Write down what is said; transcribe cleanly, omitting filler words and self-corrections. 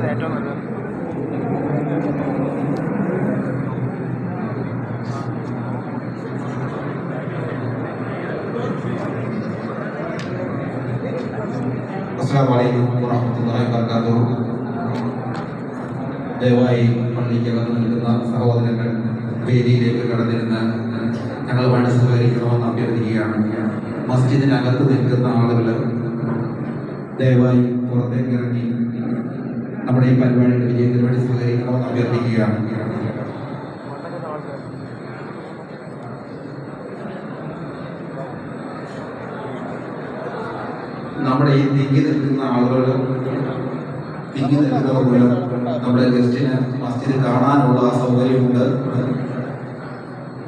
ഏറ്റവും നല്ലത്. അസ്സലാമു അലൈക്കും വറഹ്മത്തുള്ളാഹി വബറകാതുഹു. ദയവായി പള്ളിക്കകത്ത് നിൽക്കുന്ന സഹോദരങ്ങൾ വേദിയിലേക്ക് കടന്നിരുന്ന് ഞങ്ങളുമായിട്ട് സഹകരിക്കണമെന്ന് അഭ്യർത്ഥിക്കുകയാണ്. മസ്ജിദിനകത്ത് നിൽക്കുന്ന ആളുകൾ ദയവായി പുറത്തേക്ക് ഇറങ്ങി നമ്മുടെ ഈ പരിപാടിയുടെ വിജയത്തിന് വേണ്ടി സഹകരിക്കണമെന്ന് അഭ്യർത്ഥിക്കുകയാണ്. നമ്മുടെ ഈ തിങ്ങി നിൽക്കുന്ന ആളുകൾ തിങ്ങി നിൽക്കുന്നത് മൂലം നമ്മുടെ ഗസ്റ്റിന് മസ്ജിദ് കാണാനുള്ള സൗകര്യമുണ്ട്.